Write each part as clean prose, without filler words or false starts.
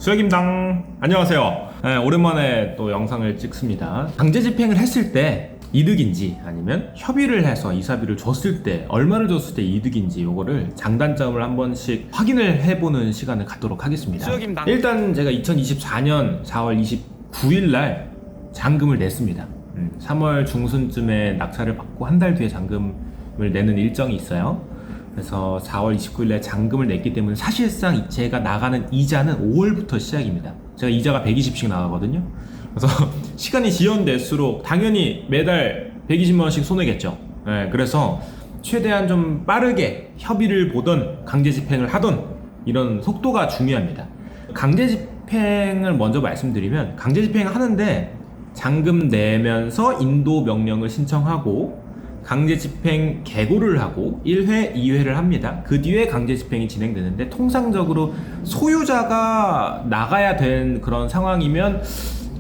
수혁임당 안녕하세요. 네, 오랜만에 또 영상을 찍습니다. 강제 집행을 했을 때 이득인지 아니면 협의를 해서 이사비를 줬을 때 얼마를 줬을 때 이득인지 요거를 장단점을 한 번씩 확인을 해보는 시간을 갖도록 하겠습니다. 수혁임당. 일단 제가 2024년 4월 29일 날 잔금을 냈습니다. 3월 중순쯤에 낙찰을 받고 한 달 뒤에 잔금을 내는 일정이 있어요. 그래서 4월 29일에 잔금을 냈기 때문에 사실상 제가 나가는 이자는 5월부터 시작입니다. 제가 이자가 120씩 나가거든요. 그래서 시간이 지연될수록 당연히 매달 120만원씩 손해겠죠. 네, 그래서 최대한 좀 빠르게 협의를 보던 강제 집행을 하던 이런 속도가 중요합니다. 강제 집행을 먼저 말씀드리면, 강제 집행을 하는데 잔금 내면서 인도 명령을 신청하고 강제 집행 계고를 하고 1회, 2회를 합니다. 그 뒤에 강제 집행이 진행되는데, 통상적으로 소유자가 나가야 된 그런 상황이면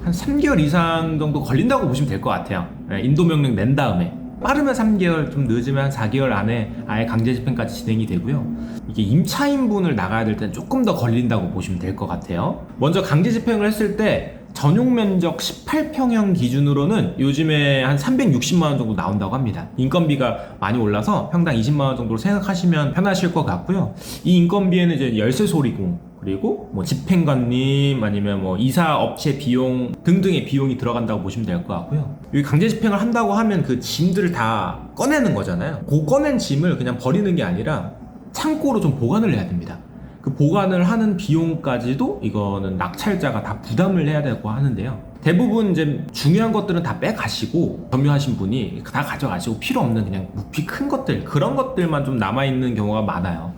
한 3개월 이상 정도 걸린다고 보시면 될 것 같아요. 인도 명령 낸 다음에 빠르면 3개월, 좀 늦으면 한 4개월 안에 아예 강제 집행까지 진행이 되고요. 이게 임차인분을 나가야 될 때는 조금 더 걸린다고 보시면 될 것 같아요. 먼저 강제 집행을 했을 때 전용 면적 18평형 기준으로는 요즘에 한 360만원 정도 나온다고 합니다. 인건비가 많이 올라서 평당 20만원 정도로 생각하시면 편하실 것 같고요. 이 인건비에는 이제 열쇠 소리공, 그리고 뭐 집행관님, 아니면 뭐 이사 업체 비용 등등의 비용이 들어간다고 보시면 될 것 같고요. 여기 강제 집행을 한다고 하면 그 짐들을 다 꺼내는 거잖아요. 그 꺼낸 짐을 그냥 버리는 게 아니라 창고로 좀 보관을 해야 됩니다. 그 보관을 하는 비용까지도 이거는 낙찰자가 다 부담을 해야 되고 하는데요. 대부분 이제 중요한 것들은 다 빼가시고, 점유하신 분이 다 가져가시고, 필요 없는 그냥 부피 큰 것들, 그런 것들만 좀 남아있는 경우가 많아요.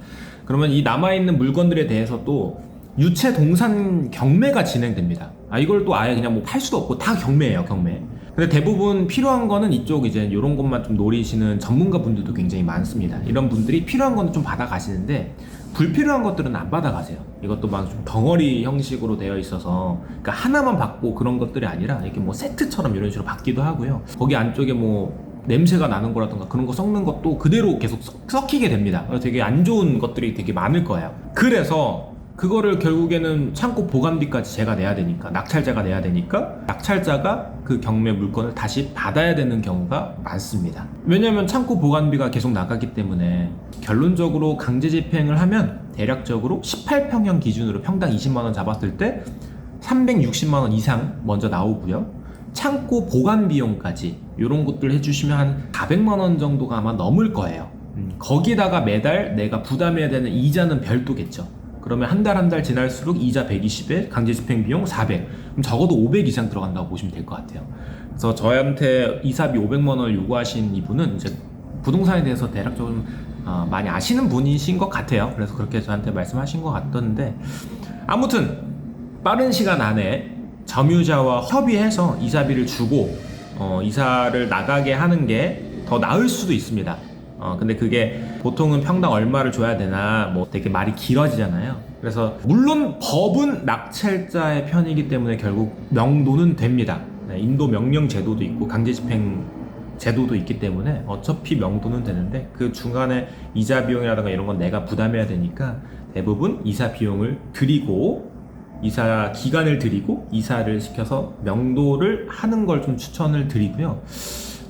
그러면 이 남아있는 물건들에 대해서 또 유체 동산 경매가 진행됩니다. 이걸 또 아예 그냥 뭐 팔 수도 없고 다 경매예요, 경매. 근데 대부분 필요한 거는 이쪽 이제 이런 것만 좀 노리시는 전문가 분들도 굉장히 많습니다. 이런 분들이 필요한 거는 좀 받아가시는데 불필요한 것들은 안 받아가세요. 이것도 막 좀 덩어리 형식으로 되어 있어서, 그러니까 하나만 받고 그런 것들이 아니라 이렇게 뭐 세트처럼 이런 식으로 받기도 하고요. 거기 안쪽에 뭐 냄새가 나는 거라던가 그런 거 썩는 것도 그대로 계속 썩히게 됩니다. 되게 안 좋은 것들이 되게 많을 거예요. 그래서 그거를 결국에는 창고 보관비까지 제가 내야 되니까, 낙찰자가 내야 되니까 낙찰자가 그 경매 물건을 다시 받아야 되는 경우가 많습니다. 왜냐면 창고 보관비가 계속 나가기 때문에. 결론적으로 강제 집행을 하면 대략적으로 18평형 기준으로 평당 20만원 잡았을 때 360만원 이상 먼저 나오고요. 창고 보관 비용까지 이런 것들 해주시면 한 400만원 정도가 아마 넘을 거예요. 거기다가 매달 내가 부담해야 되는 이자는 별도겠죠. 그러면 한 달 지날수록 이자 120에 강제 집행 비용 400, 그럼 적어도 500 이상 들어간다고 보시면 될 것 같아요. 그래서 저한테 이사비 500만원을 요구하신 이분은 이제 부동산에 대해서 대략적으로 많이 아시는 분이신 것 같아요. 그래서 그렇게 저한테 말씀하신 것 같던데, 아무튼 빠른 시간 안에 점유자와 협의해서 이사비를 주고 이사를 나가게 하는 게 더 나을 수도 있습니다. 근데 그게 보통은 평당 얼마를 줘야 되나 뭐 되게 말이 길어지잖아요. 그래서 물론 법은 낙찰자의 편이기 때문에 결국 명도는 됩니다. 인도 명령 제도도 있고 강제 집행 제도도 있기 때문에 어차피 명도는 되는데, 그 중간에 이자 비용이라든가 이런 건 내가 부담해야 되니까 대부분 이사 비용을 드리고 이사 기간을 드리고 이사를 시켜서 명도를 하는 걸 좀 추천을 드리고요.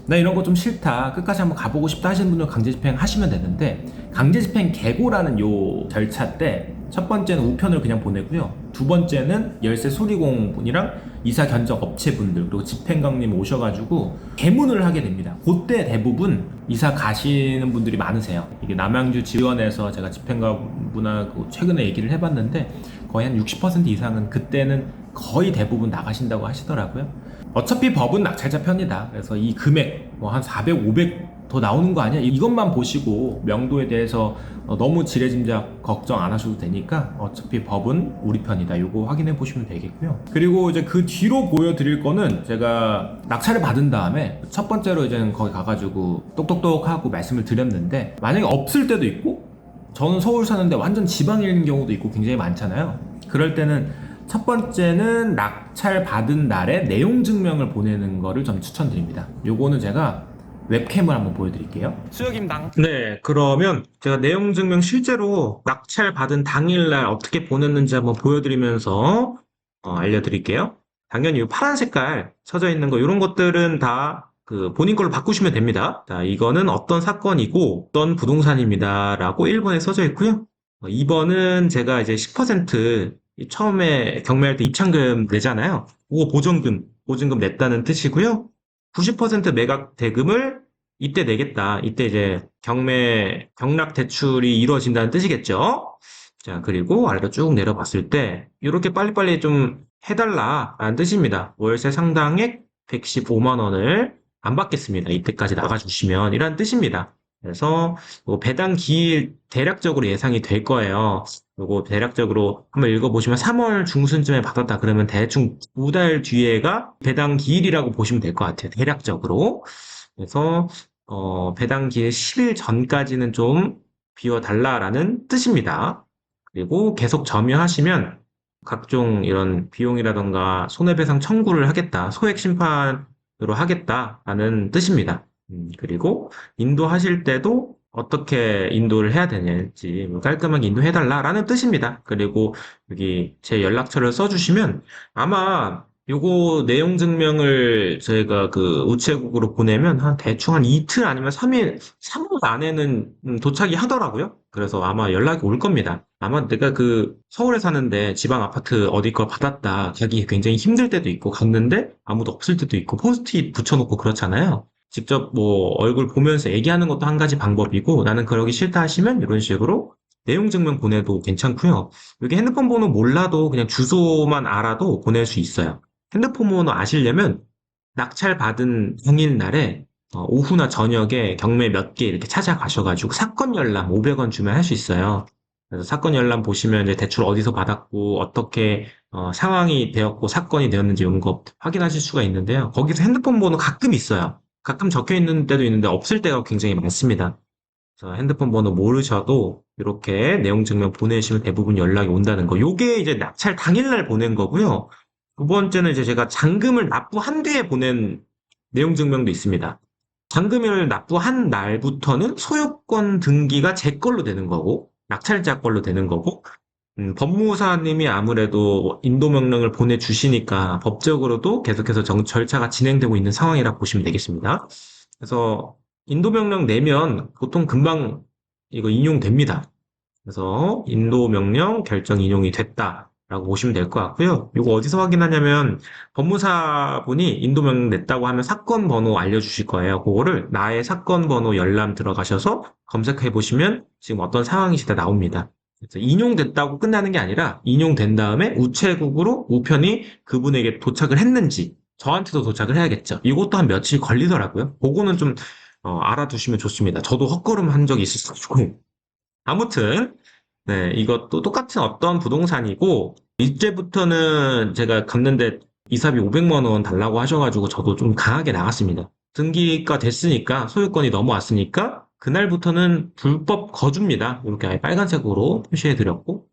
나 이런 거 좀 싫다, 끝까지 한번 가보고 싶다 하시는 분은 강제 집행 하시면 되는데, 강제 집행 계고라는 요 절차 때 첫 번째는 우편을 그냥 보내고요. 두 번째는 열쇠 수리공 분이랑 이사 견적 업체 분들, 그리고 집행관님 오셔가지고 개문을 하게 됩니다. 그때 대부분 이사 가시는 분들이 많으세요. 이게 남양주 지원에서 제가 집행관분하고 최근에 얘기를 해봤는데 거의 한 60% 이상은 그때는 거의 대부분 나가신다고 하시더라고요. 어차피 법은 낙찰자 편이다. 그래서 이 금액 뭐 한 400, 500 더 나오는 거 아니야? 이것만 보시고 명도에 대해서 너무 지레짐작 걱정 안 하셔도 되니까 어차피 법은 우리 편이다. 요거 확인해 보시면 되겠고요. 그리고 이제 그 뒤로 보여드릴 거는 제가 낙찰을 받은 다음에 첫 번째로 이제는 거기 가가지고 똑똑똑 하고 말씀을 드렸는데, 만약에 없을 때도 있고 저는 서울 사는데 완전 지방인 경우도 있고 굉장히 많잖아요. 그럴 때는 첫 번째는 낙찰 받은 날에 내용 증명을 보내는 거를 좀 추천드립니다. 요거는 제가 웹캠을 한번 보여드릴게요. 수혁임당. 네, 그러면 제가 내용 증명 실제로 낙찰 받은 당일날 어떻게 보냈는지 한번 보여드리면서 알려드릴게요. 당연히 이 파란 색깔 쳐져 있는 거 이런 것들은 다 그 본인 걸로 바꾸시면 됩니다. 자, 이거는 어떤 사건이고 어떤 부동산입니다라고 1번에 써져 있고요. 2번은 제가 이제 10% 처음에 경매할 때 입장금 내잖아요. 그거 보증금 냈다는 뜻이고요. 90% 매각 대금을 이때 내겠다. 이때 이제 경락 대출이 이루어진다는 뜻이겠죠. 자, 그리고 아래로 쭉 내려봤을 때 이렇게 빨리빨리 좀 해달라라는 뜻입니다. 월세 상당액 115만 원을 안 받겠습니다. 이때까지 나가주시면 이란 뜻입니다. 그래서 뭐 배당 기일 대략적으로 예상이 될 거예요. 요거 대략적으로 한번 읽어보시면 3월 중순쯤에 받았다 그러면 대충 2달 뒤에가 배당 기일이라고 보시면 될 것 같아요. 대략적으로. 그래서 배당 기일 10일 전까지는 좀 비워달라라는 뜻입니다. 그리고 계속 점유하시면 각종 이런 비용이라던가 손해배상 청구를 하겠다, 소액 심판으로 하겠다라는 뜻입니다. 그리고 인도하실 때도 어떻게 인도를 해야 되는지 깔끔하게 인도해달라라는 뜻입니다. 그리고 여기 제 연락처를 써주시면 아마 요거 내용 증명을 저희가 그 우체국으로 보내면 한 대충 한 이틀 아니면 3일, 3일 안에는 도착이 하더라고요. 그래서 아마 연락이 올 겁니다. 아마 내가 그 서울에 사는데 지방 아파트 어디 걸 받았다. 가기 굉장히 힘들 때도 있고 갔는데 아무도 없을 때도 있고 포스트잇 붙여놓고 그렇잖아요. 직접 뭐 얼굴 보면서 얘기하는 것도 한 가지 방법이고 나는 그러기 싫다 하시면 이런 식으로 내용 증명 보내도 괜찮고요. 여기 핸드폰 번호 몰라도 그냥 주소만 알아도 보낼 수 있어요. 핸드폰 번호 아시려면 낙찰 받은 당일날에 오후나 저녁에 경매 몇 개 이렇게 찾아가셔가지고 사건 열람 500원 주면 할 수 있어요. 그래서 사건 열람 보시면 이제 대출 어디서 받았고 어떻게 상황이 되었고 사건이 되었는지 이런 거 확인하실 수가 있는데요. 거기서 핸드폰 번호 가끔 있어요. 가끔 적혀 있는 때도 있는데 없을 때가 굉장히 많습니다. 그래서 핸드폰 번호 모르셔도 이렇게 내용 증명 보내시면 대부분 연락이 온다는 거. 요게 이제 낙찰 당일날 보낸 거고요. 두 번째는 이제 제가 잔금을 납부한 뒤에 보낸 내용 증명도 있습니다. 잔금을 납부한 날부터는 소유권 등기가 제 걸로 되는 거고, 낙찰자 걸로 되는 거고, 법무사님이 아무래도 인도명령을 보내주시니까 법적으로도 계속해서 절차가 진행되고 있는 상황이라 보시면 되겠습니다. 그래서 인도명령 내면 보통 금방 이거 인용됩니다. 그래서 인도명령 결정 인용이 됐다라고 보시면 될 것 같고요. 이거 어디서 확인하냐면 법무사분이 인도명령 냈다고 하면 사건 번호 알려주실 거예요. 그거를 나의 사건 번호 열람 들어가셔서 검색해 보시면 지금 어떤 상황이시다 나옵니다. 그래서 인용됐다고 끝나는 게 아니라 인용된 다음에 우체국으로 우편이 그분에게 도착을 했는지 저한테도 도착을 해야겠죠. 이것도 한 며칠 걸리더라고요. 그거는 좀 알아두시면 좋습니다. 저도 헛걸음 한 적이 있었고 아무튼 네, 이것도 똑같은 어떤 부동산이고 이제부터는 제가 갔는데 이사비 500만 원 달라고 하셔가지고 저도 좀 강하게 나갔습니다. 등기가 됐으니까 소유권이 넘어왔으니까 그날부터는 불법 거주입니다. 이렇게 아예 빨간색으로 표시해드렸고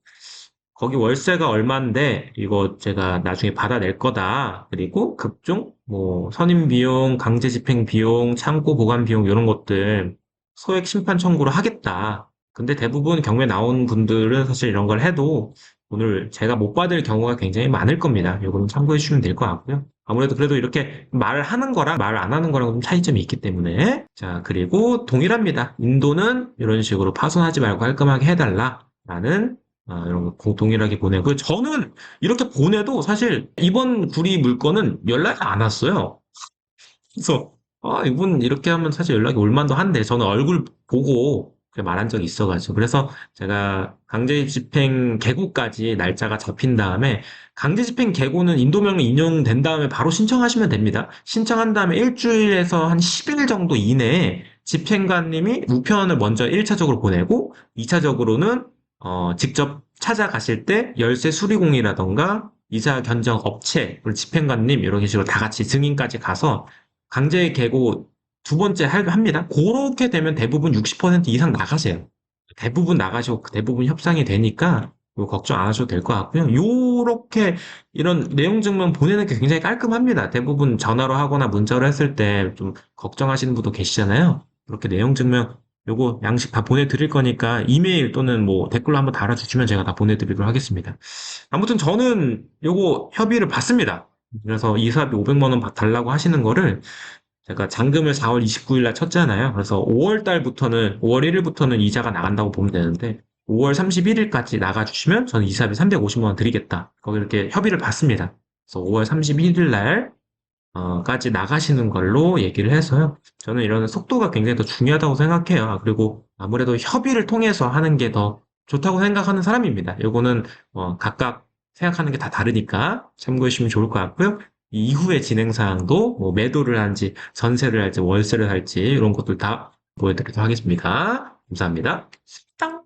거기 월세가 얼마인데 이거 제가 나중에 받아낼 거다. 그리고 급종 뭐 선임 비용, 강제 집행 비용, 창고 보관 비용 이런 것들 소액 심판 청구를 하겠다. 근데 대부분 경매 나온 분들은 사실 이런 걸 해도 오늘 제가 못 받을 경우가 굉장히 많을 겁니다. 이거는 참고해 주시면 될 것 같고요. 아무래도 그래도 이렇게 말을 하는 거랑 말을 안 하는 거랑 좀 차이점이 있기 때문에 자 그리고 동일합니다. 인도는 이런 식으로 파손하지 말고 깔끔하게 해달라라는 이런 거 동일하게 보내고 저는 이렇게 보내도 사실 이번 구리 물건은 연락이 안 왔어요. 그래서 이분 이렇게 하면 사실 연락이 올 만도 한데 저는 얼굴 보고 그렇게 말한 적이 있어가지고 그래서 제가 강제 집행 개고까지 날짜가 잡힌 다음에 강제 집행 개고는 인도명령 인용된 다음에 바로 신청하시면 됩니다. 신청한 다음에 일주일에서 한 10일 정도 이내에 집행관님이 우편을 먼저 1차적으로 보내고 2차적으로는 직접 찾아가실 때 열쇠 수리공이라던가 이사 견적 업체, 그리고 집행관님 이런 식으로 다 같이 증인까지 가서 강제 개고 두 번째 합니다. 그렇게 되면 대부분 60% 이상 나가세요. 대부분 나가시고 대부분 협상이 되니까 뭐 걱정 안 하셔도 될 것 같고요. 요렇게 이런 내용 증명 보내는 게 굉장히 깔끔합니다. 대부분 전화로 하거나 문자로 했을 때 좀 걱정하시는 분도 계시잖아요. 이렇게 내용 증명 요거 양식 다 보내드릴 거니까 이메일 또는 뭐 댓글로 한번 달아주시면 제가 다 보내드리도록 하겠습니다. 아무튼 저는 요거 협의를 받습니다. 그래서 이사비 500만 원 달라고 하시는 거를 제가 잔금을 4월 29일 날 쳤잖아요. 그래서 5월 달부터는 5월 1일부터는 이자가 나간다고 보면 되는데 5월 31일까지 나가주시면 저는 이사비 350만 원 드리겠다. 거기 이렇게 협의를 받습니다. 그래서 5월 31일 날 까지 나가시는 걸로 얘기를 해서요. 저는 이런 속도가 굉장히 더 중요하다고 생각해요. 그리고 아무래도 협의를 통해서 하는 게 더 좋다고 생각하는 사람입니다. 요거는 각각 생각하는 게 다 다르니까 참고해 주시면 좋을 것 같고요. 이 이후의 진행 사항도 뭐 매도를 할지 전세를 할지 월세를 할지 이런 것들 다 보여드리도록 하겠습니다. 감사합니다. 땅!